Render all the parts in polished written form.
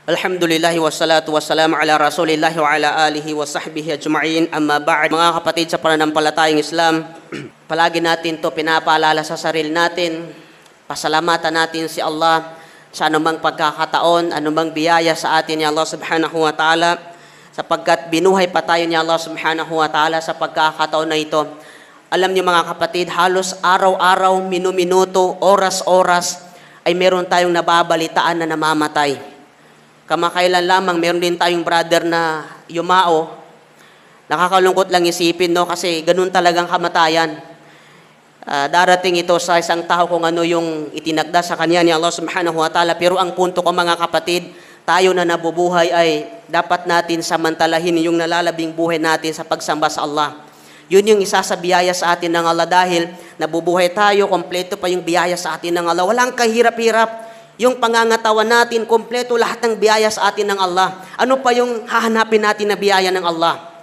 Alhamdulillahi wassalatu wassalamu ala rasulillahi wa ala alihi wa sahbihi ajma'in. Amma ba'd. Mga kapatid sa pananampalatayang Islam, palagi natin to pinapaalala sa sarili natin. Pasalamatan natin si Allah sa anumang pagkakataon, anumang biyaya sa atin ni Allah subhanahu wa ta'ala, sapagkat binuhay pa tayo ni Allah subhanahu wa ta'ala sa pagkakataon na ito. Alam niyo mga kapatid, halos araw-araw, minuminuto, oras-oras ay meron tayong nababalitaan na namamatay. Kamakailan lamang, meron din tayong brother na yumao. Nakakalungkot lang isipin, no? Kasi ganun talagang kamatayan. Darating ito sa isang tao kung ano yung itinagda sa kanya ni Allah subhanahu wa ta'ala. Pero ang punto ko mga kapatid, tayo na nabubuhay ay dapat natin samantalahin yung nalalabing buhay natin sa pagsamba sa Allah. Yun yung isa sa biyaya sa atin ng Allah dahil nabubuhay tayo, kompleto pa yung biyaya sa atin ng Allah. Walang kahirap-hirap. Yung pangangatawan natin, kompleto lahat ng biyaya sa atin ng Allah. Ano pa yung hahanapin natin na biyaya ng Allah?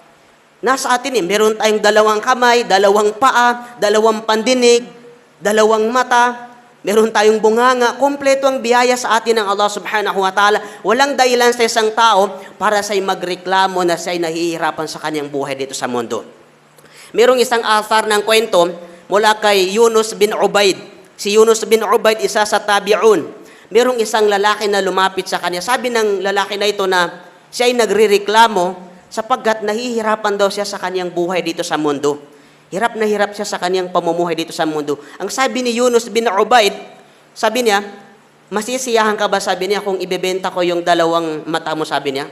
Nasa atin meron tayong dalawang kamay, dalawang paa, dalawang pandinig, dalawang mata, meron tayong bunganga, kompleto ang biyaya sa atin ng Allah subhanahu wa ta'ala. Walang dahilan sa isang tao para siya'y magreklamo na siya'y nahihirapan sa kanyang buhay dito sa mundo. Merong isang athar ng kwento mula kay Yunus bin Ubaid. Si Yunus bin Ubaid, isa sa tabi'un. Merong isang lalaki na lumapit sa kanya. Sabi ng lalaki na ito na siya ay nagrereklamo sapagkat nahihirapan daw siya sa kanyang buhay dito sa mundo. Hirap na hirap siya sa kanyang pamumuhay dito sa mundo. Ang sabi ni Yunus bin Ubaid, sabi niya, masisiyahan ka ba, sabi niya, kung ibebenta ko yung dalawang mata mo, sabi niya.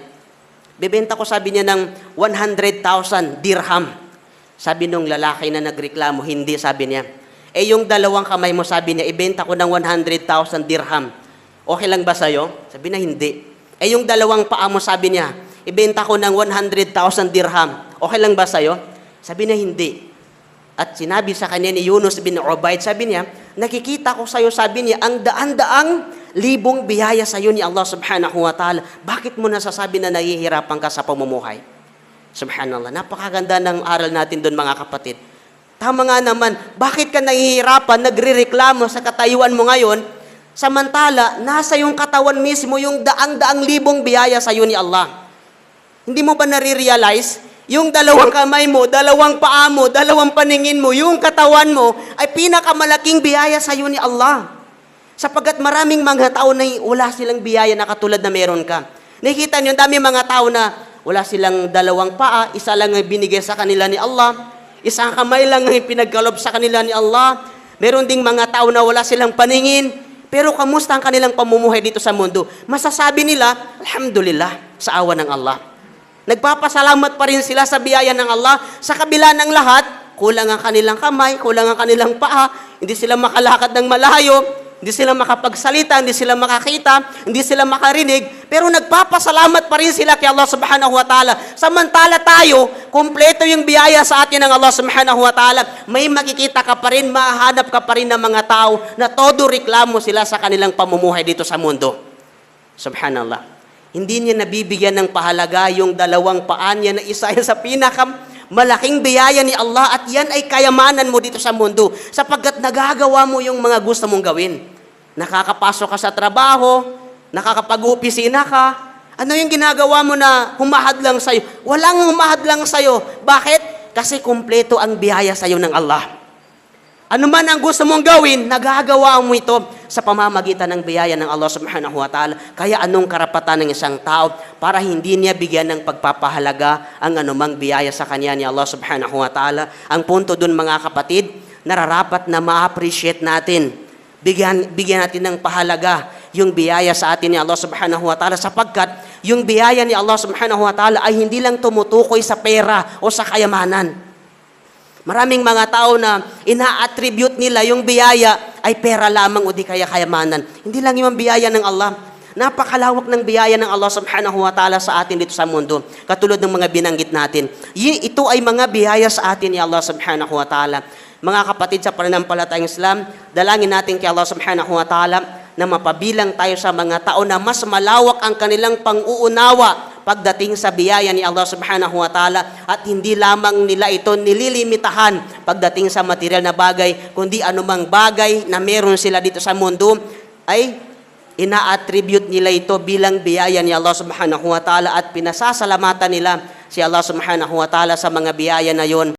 Bebenta ko, sabi niya, ng 100,000 dirham. Sabi nung lalaki na nagreklamo, hindi, sabi niya. Yung dalawang kamay mo, sabi niya, ibenta ko ng 100,000 dirham. Okay lang ba sa'yo? Sabi na hindi. Yung dalawang paa mo, sabi niya, ibenta ko ng 100,000 dirham. Okay lang ba sa'yo? Sabi na hindi. At sinabi sa kanya ni Yunus bin Ubaid, sabi niya, nakikita ko sa'yo, sabi niya, ang daan-daang libong biyaya sa'yo ni Allah subhanahu wa ta'ala. Bakit mo nasasabi na nahihirapan ka sa pamumuhay? Subhanallah. Napakaganda ng aral natin doon mga kapatid. Tama nga naman, bakit ka nahihirapan, nagrereklamo sa katayuan mo ngayon, samantala, nasa yung katawan mismo yung daang-daang libong biyaya sa iyo ni Allah. Hindi mo ba nare-realize? Yung dalawang kamay mo, dalawang paa mo, dalawang paningin mo, yung katawan mo, ay pinakamalaking biyaya sa iyo ni Allah. Sapagkat maraming mga tao na wala silang biyaya na katulad na meron ka. Nakikita niyo, dami mga tao na wala silang dalawang paa, isa lang ang binigay sa kanila ni Allah, isang kamay lang ang pinagkalob sa kanila ni Allah. Meron ding mga tao na wala silang paningin, pero kamusta ang kanilang pamumuhay dito sa mundo? Masasabi nila, alhamdulillah, sa awa ng Allah. Nagpapasalamat pa rin sila sa biyaya ng Allah. Sa kabila ng lahat, kulang ang kanilang kamay, kulang ang kanilang paa, hindi sila makalakad ng malayo, hindi sila makapagsalita, hindi sila makakita, hindi sila makarinig, pero nagpapasalamat pa rin sila kay Allah subhanahu wa ta'ala. Samantala tayo, kompleto yung biyaya sa atin ng Allah subhanahu wa ta'ala. May makikita ka pa rin, mahanap ka pa rin ng mga tao na todo reklamo sila sa kanilang pamumuhay dito sa mundo. Subhanallah. Hindi niya nabibigyan ng pahalaga yung dalawang paa niya na isa sa malaking biyaya ni Allah at yan ay kayamanan mo dito sa mundo sapagkat nagagawa mo yung mga gusto mong gawin. Nakakapasok ka sa trabaho, nakakapag-opisina ka. Ano yung ginagawa mo na humahad lang sa'yo? Walang humahad lang sa'yo. Bakit? Kasi kumpleto ang biyaya sa'yo ng Allah. Ano man ang gusto mong gawin, nagagawa mo ito sa pamamagitan ng biyaya ng Allah subhanahu wa ta'ala. Kaya anong karapatan ng isang tao para hindi niya bigyan ng pagpapahalaga ang anumang biyaya sa kanya ni Allah subhanahu wa ta'ala? Ang punto dun mga kapatid, nararapat na ma-appreciate natin. Bigyan natin ng pahalaga yung biyaya sa atin ni Allah subhanahu wa ta'ala sapagkat yung biyaya ni Allah subhanahu wa ta'ala ay hindi lang tumutukoy sa pera o sa kayamanan. Maraming mga tao na ina-attribute nila yung biyaya ay pera lamang o di kaya kayamanan. Hindi lang yung biyaya ng Allah. Napakalawak ng biyaya ng Allah subhanahu wa ta'ala sa atin dito sa mundo. Katulad ng mga binanggit natin. Ito ay mga biyaya sa atin ni Allah subhanahu wa ta'ala. Mga kapatid sa pananampalatayang Islam, dalangin natin kay Allah subhanahu wa ta'ala na mapabilang tayo sa mga tao na mas malawak ang kanilang pang-uunawa pagdating sa biyaya ni Allah subhanahu wa ta'ala at hindi lamang nila ito nililimitahan pagdating sa material na bagay, kundi anumang bagay na meron sila dito sa mundo ay ina-attribute nila ito bilang biyaya ni Allah subhanahu wa ta'ala at pinasasalamatan nila si Allah subhanahu wa ta'ala sa mga biyaya na yon.